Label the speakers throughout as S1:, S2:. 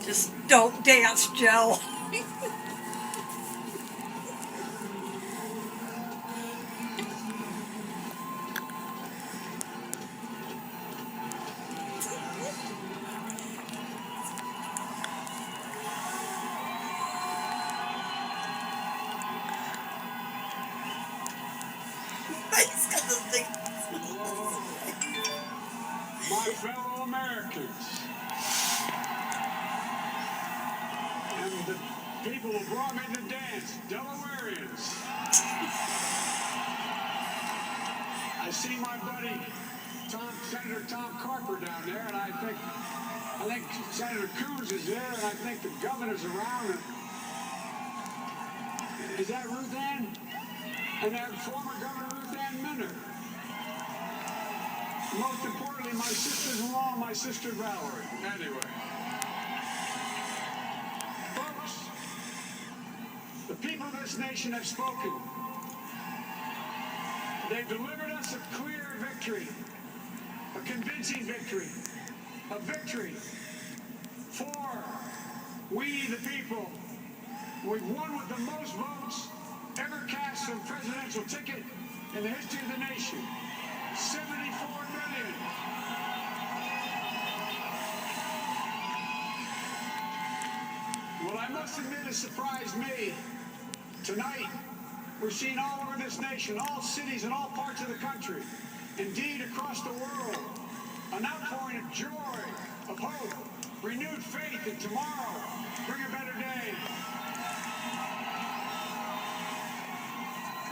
S1: Just don't dance, Joe. He's got the thing.
S2: My fellow Americans and the people who brought me to dance, Delawareans. I see my buddy Senator Tom Carper down there, and I think Senator Coons is there, and I think the governor's around. Is that Ruth Ann? And that former Governor Ruth Ann Minner. Most importantly, my sisters-in-law, my sister Valerie. Anyway. Folks, the people of this nation have spoken. They've delivered us a clear victory, a convincing victory, a victory for we the people. We've won with the most votes ever cast a presidential ticket in the history of the nation. 74 million. Well, I must admit it surprised me. Tonight, we're seeing all over this nation, all cities and all parts of the country, indeed across the world, an outpouring of joy, of hope, renewed faith that tomorrow bring a better day.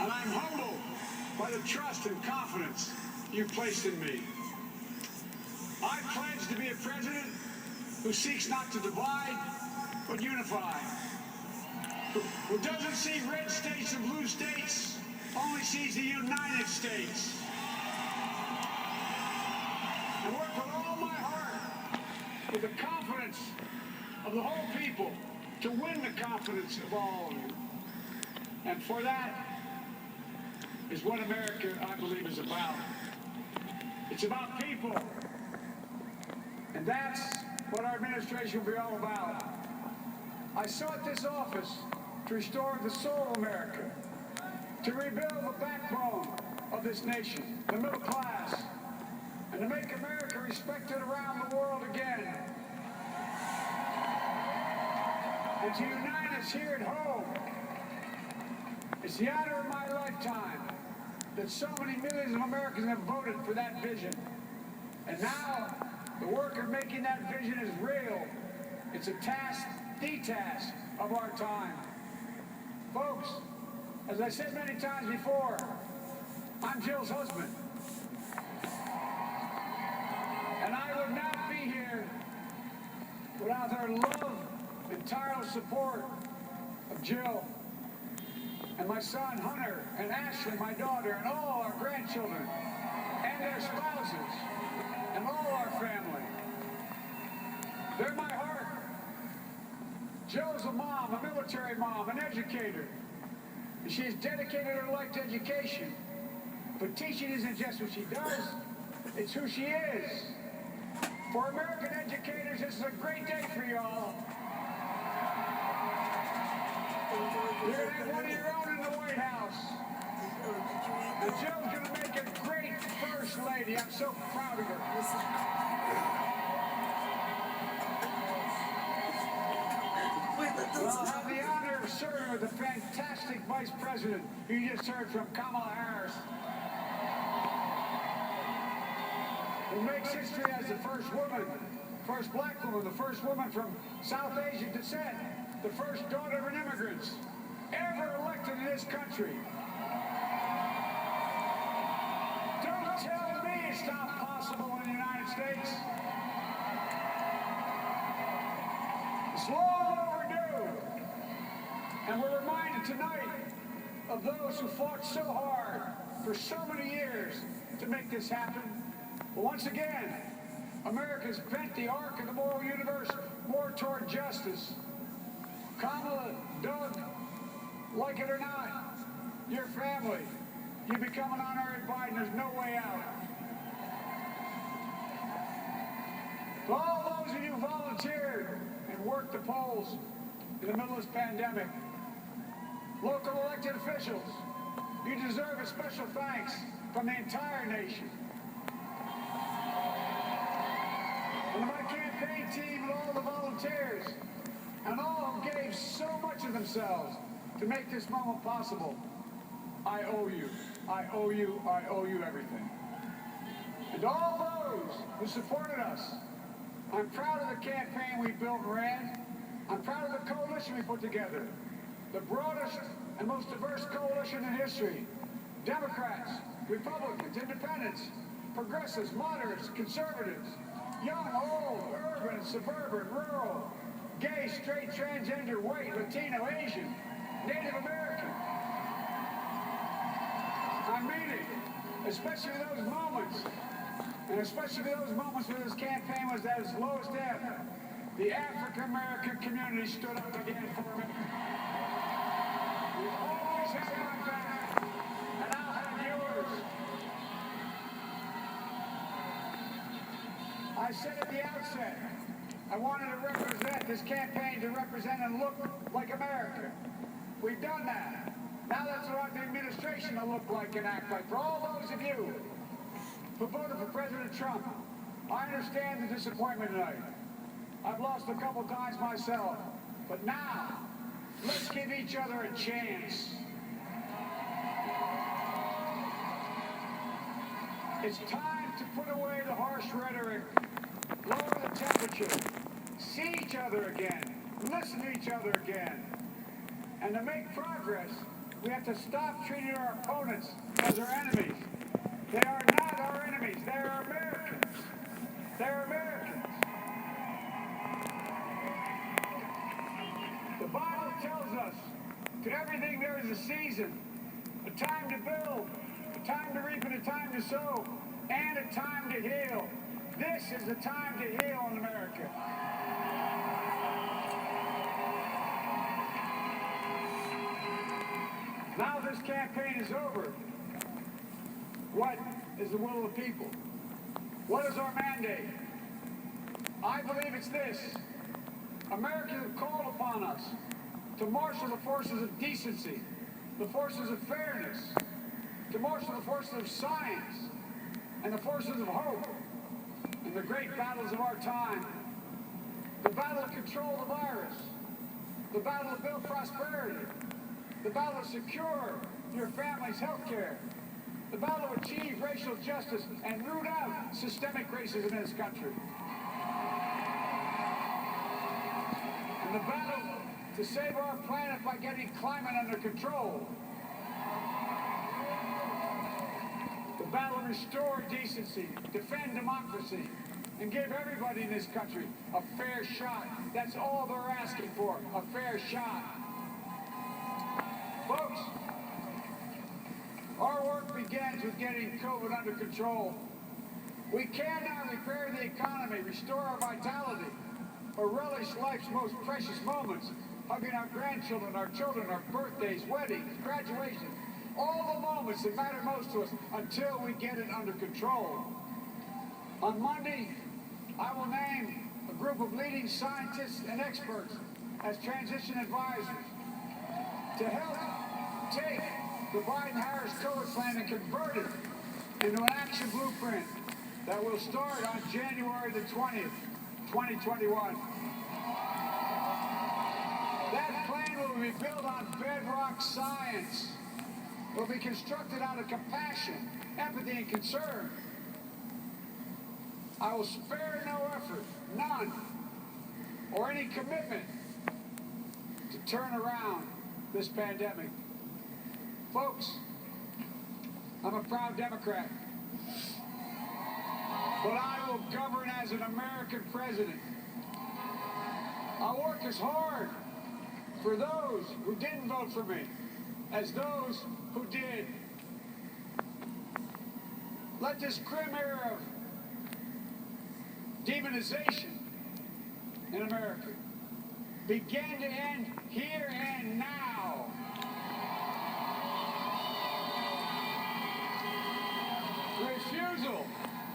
S2: And I'm humbled by the trust and confidence you placed in me. I pledge to be a president who seeks not to divide, but unify. Who doesn't see red states and blue states, only sees the United States. And work with all my heart, with the confidence of the whole people, to win the confidence of all of you. And for that is what America, I believe, is about. It's about people. And that's what our administration will be all about. I sought this office to restore the soul of America, to rebuild the backbone of this nation, the middle class, and to make America respected around the world again. And to unite us here at home. It's the honor of my lifetime that so many millions of Americans have voted for that vision. And now, the work of making that vision is real. It's a task, the task of our time. Folks, as I said many times before, I'm Jill's husband. And I would not be here without their love and tireless support of Jill and my son Hunter and Ashley, my daughter, and all our grandchildren and their spouses and all our family. They're my heart. Jill's a mom, a military mom, an educator. And she has dedicated her life to education. But teaching isn't just what she does, it's who she is. For American educators, this is a great day for y'all. You're going to have one of your own in the White House. And Jill's going to make a great first lady. I'm so proud of her. Well, I'll have the honor of serving with the fantastic Vice President who you just heard from, Kamala Harris, who makes history as the first woman, first black woman, the first woman from South Asian descent, the first daughter of an immigrant ever elected in this country. Don't tell me it's not possible in the United States. It's long overdue. And we're reminded tonight of those who fought so hard for so many years to make this happen. But once again, America's bent the arc of the moral universe more toward justice. Kamala, Doug, like it or not, your family, you become an honorary Biden, there's no way out. For all those of you who volunteered and worked the polls in the middle of this pandemic. Local elected officials, you deserve a special thanks from the entire nation. And to my campaign team and all the volunteers, and all who gave so much of themselves to make this moment possible, I owe you. I owe you. I owe you everything. And to all those who supported us, I'm proud of the campaign we built and ran. I'm proud of the coalition we put together. The broadest and most diverse coalition in history. Democrats, Republicans, Independents, progressives, moderates, conservatives, young, old, urban, suburban, rural, gay, straight, transgender, white, Latino, Asian, Native American. I mean it, especially those moments, and especially those moments when this campaign was at its lowest ebb. The African American community stood up again for me. You always had my back, and I'll have yours. I said at the outset, I wanted to represent this campaign to represent and look like America. We've done that. Now that's what the administration will look like and act like. For all those of you who voted for President Trump, I understand the disappointment tonight. I've lost a couple times myself. But now, let's give each other a chance. It's time to put away the harsh rhetoric, lower the temperature, see each other again, listen to each other again. And to make progress, we have to stop treating our opponents as our enemies. They are not our enemies. They are Americans. They're Americans. The Bible tells us, to everything there is a season, a time to build, a time to reap and a time to sow, and a time to heal. This is the time to heal in America. Now this campaign is over. What is the will of the people? What is our mandate? I believe it's this. Americans have called upon us to marshal the forces of decency, the forces of fairness, to marshal the forces of science, and the forces of hope in the great battles of our time. The battle to control the virus, the battle to build prosperity, the battle to secure your family's health care, the battle to achieve racial justice and root out systemic racism in this country. And the battle to save our planet by getting climate under control. The battle to restore decency, defend democracy, and give everybody in this country a fair shot. That's all they're asking for, a fair shot. Folks, our work begins with getting COVID under control. We can now repair the economy, restore our vitality, or relish life's most precious moments, hugging our grandchildren, our children, our birthdays, weddings, graduations, all the moments that matter most to us until we get it under control. On Monday, I will name a group of leading scientists and experts as transition advisors to help take the Biden-Harris COVID plan and convert it into an action blueprint that will start on January the 20th, 2021. That plan will be built on bedrock science. It will be constructed out of compassion, empathy, and concern. I will spare no effort, none, or any commitment to turn around this pandemic. Folks, I'm a proud Democrat, but I will govern as an American president. I'll work as hard for those who didn't vote for me as those who did. Let this grim era of demonization in America begin to end here and now. The refusal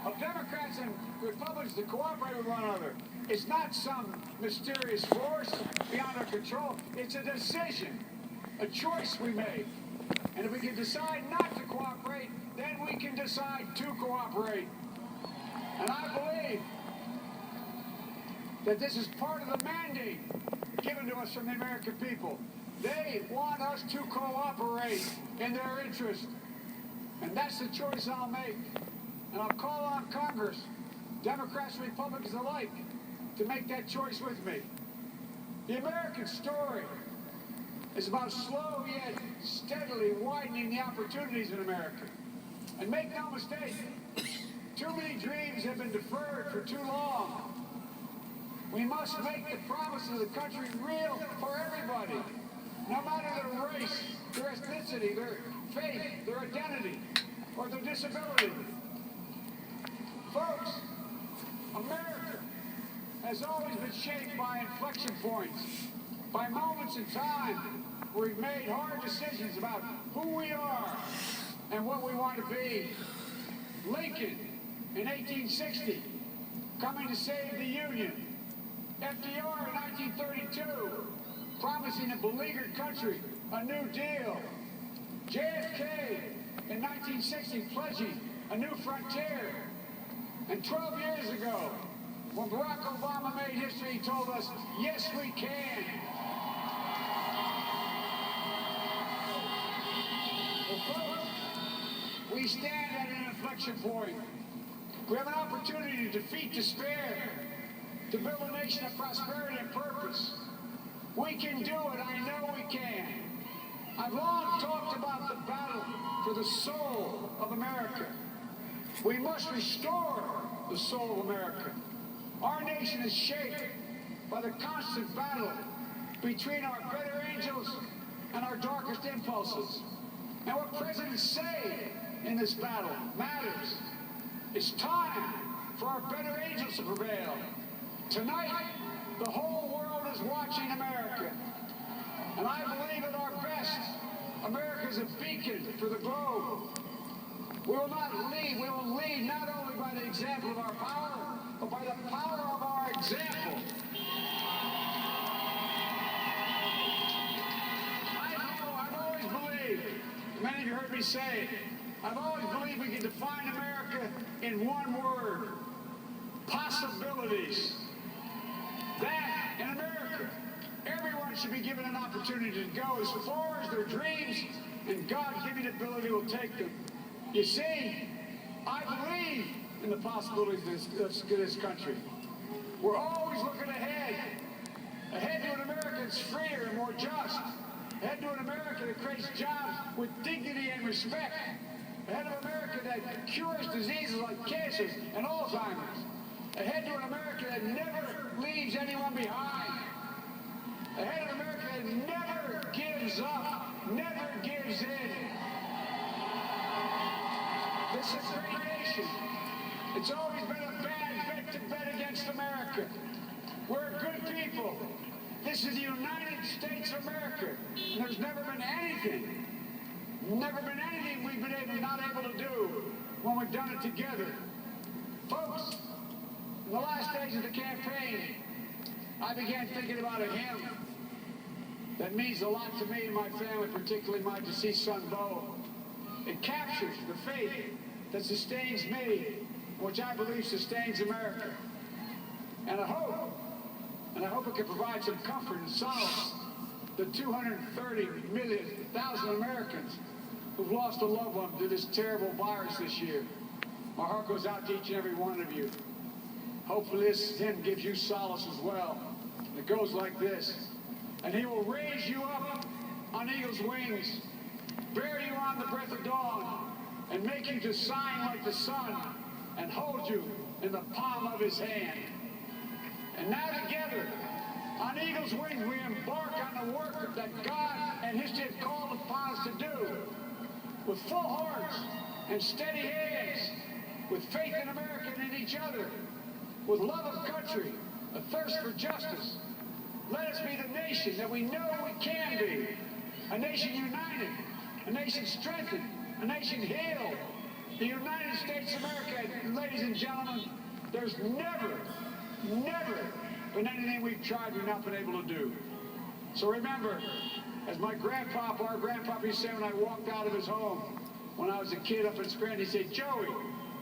S2: of Democrats and Republicans to cooperate with one another. It's not some mysterious force beyond our control. It's a decision, a choice we make. And if we can decide not to cooperate, then we can decide to cooperate. And I believe that this is part of the mandate given to us from the American people. They want us to cooperate in their interest. And that's the choice I'll make. And I'll call on Congress, Democrats and Republicans alike, to make that choice with me. The American story is about slow yet steadily widening the opportunities in America. And make no mistake, too many dreams have been deferred for too long. We must make the promises of the country real for everybody, no matter their race, their ethnicity, their faith, their identity, or their disability. Folks, America has always been shaped by inflection points, by moments in time where we've made hard decisions about who we are and what we want to be. Lincoln in 1860, coming to save the Union. FDR in 1932, promising a beleaguered country a new deal. JFK in 1960, pledging a new frontier. And 12 years ago, when Barack Obama made history, he told us, yes, we can. Well, folks, we stand at an inflection point. We have an opportunity to defeat despair, to build a nation of prosperity and purpose. We can do it. I know we can. I've long talked about the battle for the soul of America. We must restore the soul of America. Our nation is shaped by the constant battle between our better angels and our darkest impulses. And what presidents say in this battle matters. It's time for our better angels to prevail. Tonight, the whole world is watching America. And I believe at our best, America is a beacon for the globe. We will not lead. We will lead not only by the example of our power, but by the power of our example. I know, I've always believed, many of you heard me say it, I've always believed we can define America in one word: possibilities. That, in America, everyone should be given an opportunity to go as far as their dreams and God-given ability will take them. You see, I believe in the possibilities of this country. We're always looking ahead to an America that's freer and more just, ahead to an America that creates jobs with dignity and respect, ahead of America that cures diseases like cancer and Alzheimer's, ahead to an America that never leaves anyone behind, ahead of America that never gives up, never gives in. This is a great nation. It's always been a bad bet to bet against America. We're good people. This is the United States of America. And there's never been anything we've been not able to do when we've done it together. Folks, in the last days of the campaign, I began thinking about a hymn that means a lot to me and my family, particularly my deceased son, Bo. It captures the faith that sustains me, which I believe sustains America. And I hope it can provide some comfort and solace to 230,000 Americans who've lost a loved one to this terrible virus this year. My heart goes out to each and every one of you. Hopefully this hymn gives you solace as well. It goes like this: and he will raise you up on eagle's wings, bear you on the breath of dawn, and make you to shine like the sun, and hold you in the palm of his hand. And now together, on eagle's wings, we embark on the work that God and history have called upon us to do, with full hearts and steady hands, with faith in America and in each other, with love of country, a thirst for justice. Let us be the nation that we know we can be, a nation united, a nation strengthened, a nation healed, the United States of America, ladies and gentlemen, there's never been anything we've tried we've not been able to do. So remember, as my grandpapa, our grandpapa used to say when I walked out of his home, when I was a kid up in Scranton, he said, Joey,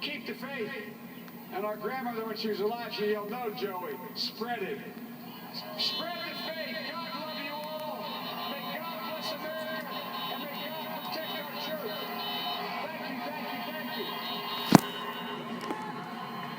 S2: keep the faith. And our grandmother, when she was alive, she yelled, no, Joey, spread it.